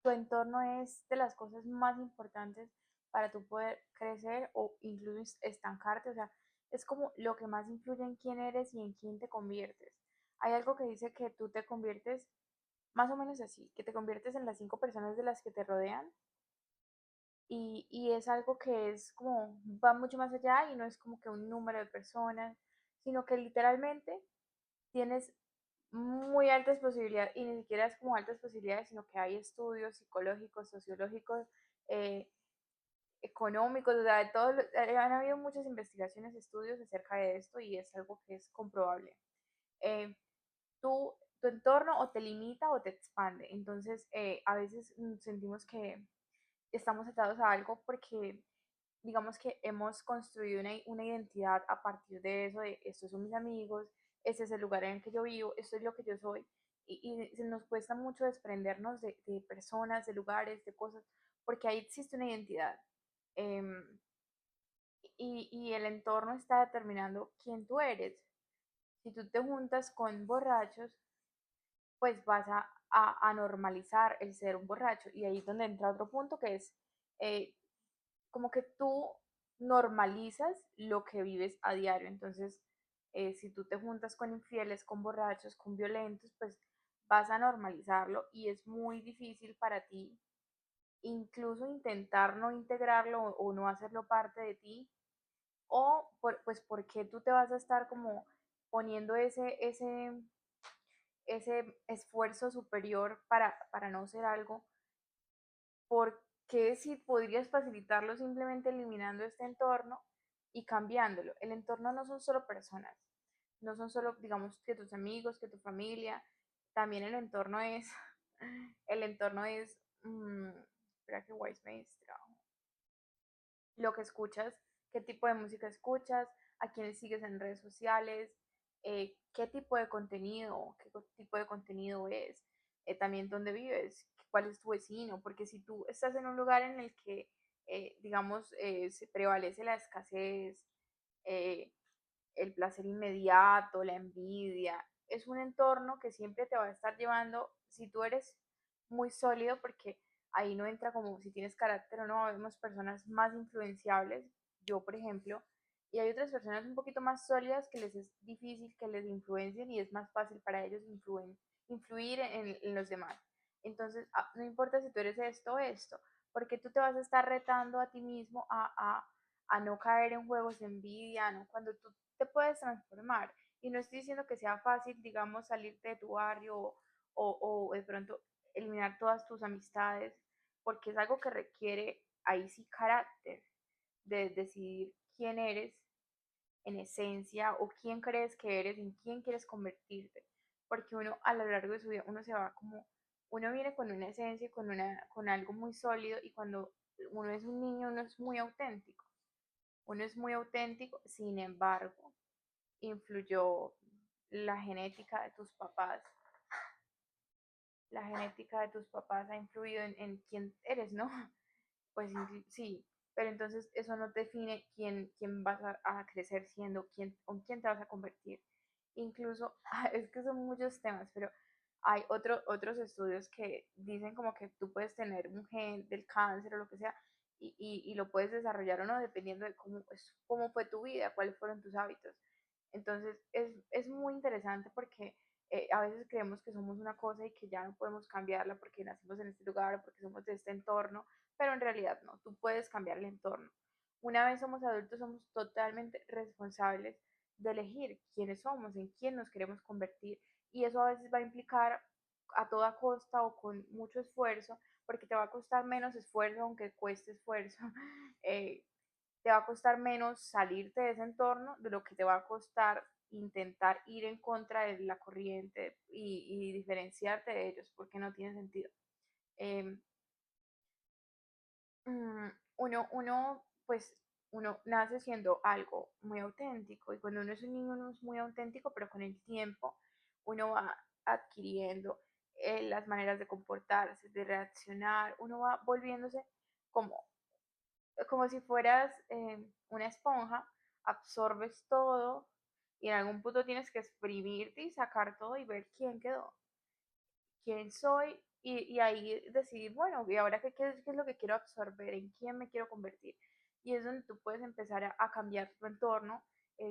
tu entorno es de las cosas más importantes para tú poder crecer o incluso estancarte, o sea, es como lo que más influye en quién eres y en quién te conviertes. Hay algo que dice que tú te conviertes más o menos así, que te conviertes en las 5 personas de las que te rodean y es algo que es como, va mucho más allá y no es como que un número de personas, sino que literalmente tienes muy altas posibilidades, y ni siquiera es como altas posibilidades, sino que hay estudios psicológicos, sociológicos, eh, económicos, o sea, de todo, han habido muchas investigaciones, estudios acerca de esto y es algo que es comprobable. Eh, tu entorno o te limita o te expande, entonces a veces sentimos que estamos atados a algo porque digamos que hemos construido una identidad a partir de eso, de estos son mis amigos, este es el lugar en el que yo vivo, esto es lo que yo soy, y se nos cuesta mucho desprendernos de personas, de lugares, de cosas, porque ahí existe una identidad. em, y el entorno está determinando quién tú eres. Si tú te juntas con borrachos, pues vas a normalizar el ser un borracho. Y ahí es donde entra otro punto que es eh, como que tú normalizas lo que vives a diario. Entonces, si tú te juntas con infieles, con borrachos, con violentos, pues vas a normalizarlo y es muy difícil para ti incluso intentar no integrarlo o no hacerlo parte de ti. O pues porque tú te vas a estar como poniendo ese esfuerzo superior para no ser algo, porque si podrías facilitarlo simplemente eliminando este entorno y cambiándolo. El entorno no son solo personas, no son solo, digamos, que tus amigos, que tu familia, también el entorno es, el entorno es, espera que Wise me distrajo, lo que escuchas, qué tipo de música escuchas, a quiénes sigues en redes sociales, qué tipo de contenido, qué tipo de contenido es, también dónde vives, cuál es tu vecino, porque si tú estás en un lugar en el que, digamos, se prevalece la escasez, eh, el placer inmediato, la envidia, es un entorno que siempre te va a estar llevando, si tú eres muy sólido, porque ahí no entra como si tienes carácter o no, vemos personas más influenciables, yo por ejemplo, y hay otras personas un poquito más sólidas que les es difícil que les influencien y es más fácil para ellos influir en los demás. Entonces, no importa si tú eres esto o esto, porque tú te vas a estar retando a ti mismo a no caer en juegos de envidia, ¿no? Cuando tú te puedes transformar. Y no estoy diciendo que sea fácil, digamos, salirte de tu barrio o de pronto eliminar todas tus amistades, porque es algo que requiere ahí sí carácter, de decidir quién eres en esencia o quién crees que eres, en quién quieres convertirte, porque uno a lo largo de su vida, uno se va como, uno viene con una esencia, con algo muy sólido y cuando uno es un niño, uno es muy auténtico, sin embargo, influyó la genética de tus papás. La genética de tus papás ha influido en quién eres, ¿no? Pues sí, pero entonces eso no define quién vas a crecer siendo, quién te vas a convertir. Incluso, es que son muchos temas, pero hay otros estudios que dicen como que tú puedes tener un gen del cáncer o lo que sea y lo puedes desarrollar o no dependiendo de cómo fue tu vida, cuáles fueron tus hábitos. Entonces es muy interesante porque a veces creemos que somos una cosa y que ya no podemos cambiarla porque nacimos en este lugar o porque somos de este entorno, pero en realidad no, tú puedes cambiar el entorno. Una vez somos adultos, somos totalmente responsables de elegir quiénes somos, en quién nos queremos convertir, y eso a veces va a implicar a toda costa o con mucho esfuerzo, porque te va a costar menos esfuerzo, aunque cueste esfuerzo, eh, te va a costar menos salirte de ese entorno de lo que te va a costar intentar ir en contra de la corriente y diferenciarte de ellos, porque no tiene sentido. Eh, pues, uno nace siendo algo muy auténtico y cuando uno es un niño uno es muy auténtico, pero con el tiempo uno va adquiriendo las maneras de comportarse, de reaccionar, uno va volviéndose como, como si fueras una esponja, absorbes todo y en algún punto tienes que exprimirte y sacar todo y ver quién quedó, quién soy y ahí decidir, bueno, ¿y ahora qué es lo que quiero absorber? ¿En quién me quiero convertir? Y es donde tú puedes empezar a cambiar tu entorno.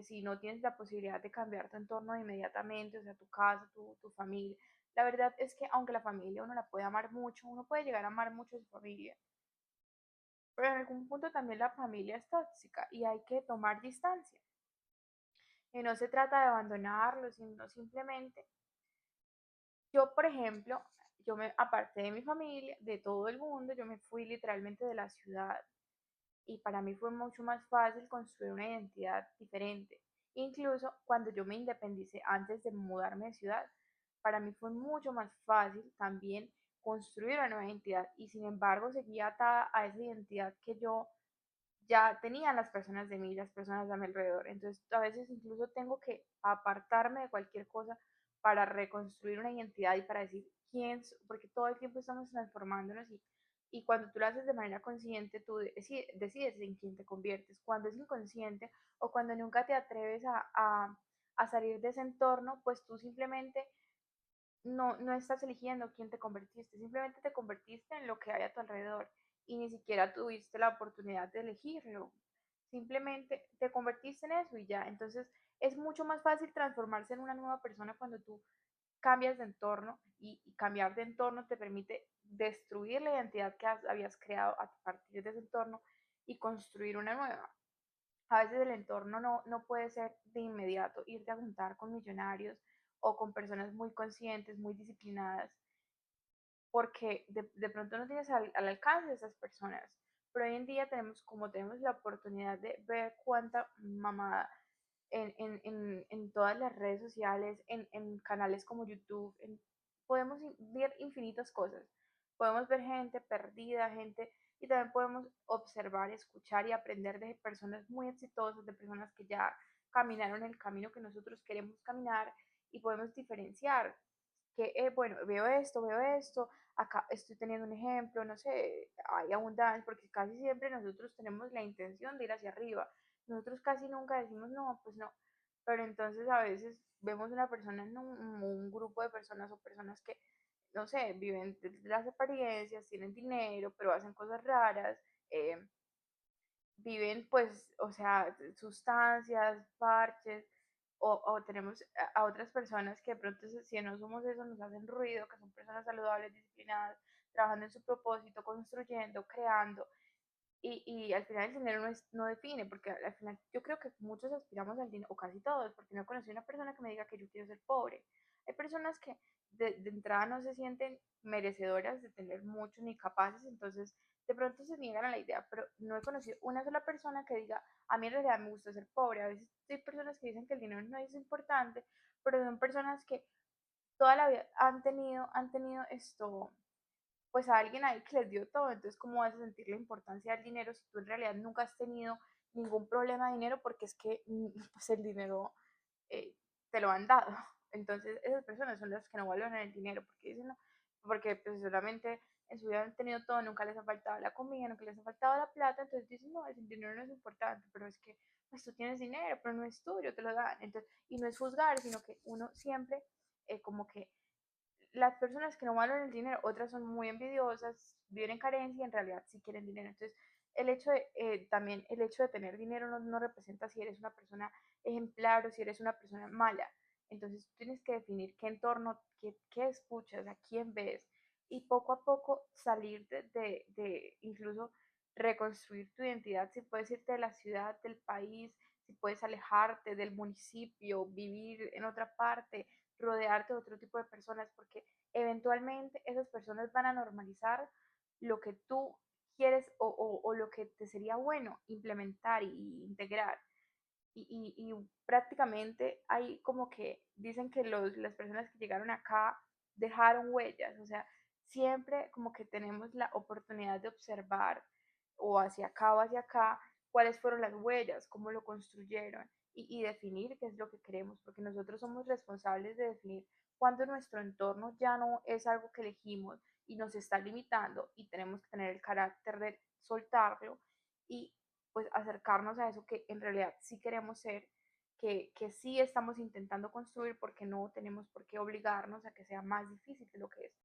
Si no tienes la posibilidad de cambiar tu entorno inmediatamente, o sea, tu casa, tu familia. La verdad es que aunque la familia uno la puede amar mucho, uno puede llegar a amar mucho a su familia, pero en algún punto también la familia es tóxica y hay que tomar distancia. Y no se trata de abandonarlos, sino simplemente, yo por ejemplo, yo me aparté de mi familia, de todo el mundo, yo me fui literalmente de la ciudad y para mí fue mucho más fácil construir una identidad diferente. Incluso cuando yo me independicé antes de mudarme de ciudad, para mí fue mucho más fácil también construir una nueva identidad y sin embargo seguía atada a esa identidad que yo ya tenían las personas de mí, las personas a mi alrededor. Entonces, a veces incluso tengo que apartarme de cualquier cosa para reconstruir una identidad y para decir quién, porque todo el tiempo estamos transformándonos y cuando tú lo haces de manera consciente, tú decides en quién te conviertes. Cuando es inconsciente o cuando nunca te atreves a salir de ese entorno, pues tú simplemente no estás eligiendo quién te convertiste, simplemente te convertiste en lo que hay a tu alrededor y ni siquiera tuviste la oportunidad de elegirlo. Simplemente te convertiste en eso y ya. Entonces es mucho más fácil transformarse en una nueva persona cuando tú cambias de entorno y cambiar de entorno te permite destruir la identidad que habías creado a partir de ese entorno y construir una nueva. A veces el entorno no puede ser de inmediato irte a juntar con millonarios o con personas muy conscientes, muy disciplinadas, porque de pronto no tienes al alcance de esas personas. Pero hoy en día tenemos, como tenemos la oportunidad de ver cuánta mamada en todas las redes sociales, en canales como YouTube, podemos ver infinitas cosas. Podemos ver gente perdida, gente, y también podemos observar, escuchar y aprender de personas muy exitosas, de personas que ya caminaron el camino que nosotros queremos caminar y podemos diferenciar que, bueno, veo esto, acá estoy teniendo un ejemplo, no sé, hay abundancia, porque casi siempre nosotros tenemos la intención de ir hacia arriba. Nosotros casi nunca decimos, no, pues no, pero entonces a veces vemos una persona, un grupo de personas o personas que, no sé, viven de las apariencias, tienen dinero, pero hacen cosas raras, eh, viven pues, o sea, sustancias, parches, o tenemos a otras personas que de pronto si no somos eso nos hacen ruido, que son personas saludables, disciplinadas, trabajando en su propósito, construyendo, creando, y al final el dinero no define, porque al final yo creo que muchos aspiramos al dinero, o casi todos, porque no conocí una persona que me diga que yo quiero ser pobre. Hay personas que de entrada no se sienten merecedoras de tener mucho ni capaces, entonces de pronto se niegan a la idea, pero no he conocido una sola persona que diga, a mí en realidad me gusta ser pobre. A veces hay personas que dicen que el dinero no es importante, pero son personas que toda la vida han tenido esto, pues a alguien ahí que les dio todo, entonces ¿cómo vas a sentir la importancia del dinero si tú en realidad nunca has tenido ningún problema de dinero porque es que pues el dinero eh, te lo han dado? Entonces esas personas son las que no valoran el dinero porque dicen no, porque pues solamente en su vida han tenido todo, nunca les ha faltado la comida, nunca les ha faltado la plata, entonces dicen no, el dinero no es importante, pero es que pues tú tienes dinero, pero no es tuyo, te lo dan, entonces, y no es juzgar, sino que uno siempre como que las personas que no valoran el dinero, otras son muy envidiosas, viven en carencia y en realidad sí quieren dinero. Entonces, el hecho de, también el hecho de tener dinero no representa si eres una persona ejemplar o si eres una persona mala. Entonces, tú tienes que definir qué entorno, qué escuchas, a quién ves y poco a poco salir de incluso reconstruir tu identidad, si puedes irte de la ciudad, del país, si puedes alejarte del municipio, vivir en otra parte, rodearte de otro tipo de personas, porque eventualmente esas personas van a normalizar lo que tú quieres o lo que te sería bueno implementar y integrar. Y prácticamente hay como que dicen que las personas que llegaron acá dejaron huellas, o sea, siempre como que tenemos la oportunidad de observar o hacia acá, cuáles fueron las huellas, cómo lo construyeron y definir qué es lo que queremos, porque nosotros somos responsables de definir cuando nuestro entorno ya no es algo que elegimos y nos está limitando y tenemos que tener el carácter de soltarlo y pues acercarnos a eso que en realidad sí queremos ser, que sí estamos intentando construir porque no tenemos por qué obligarnos a que sea más difícil de lo que es.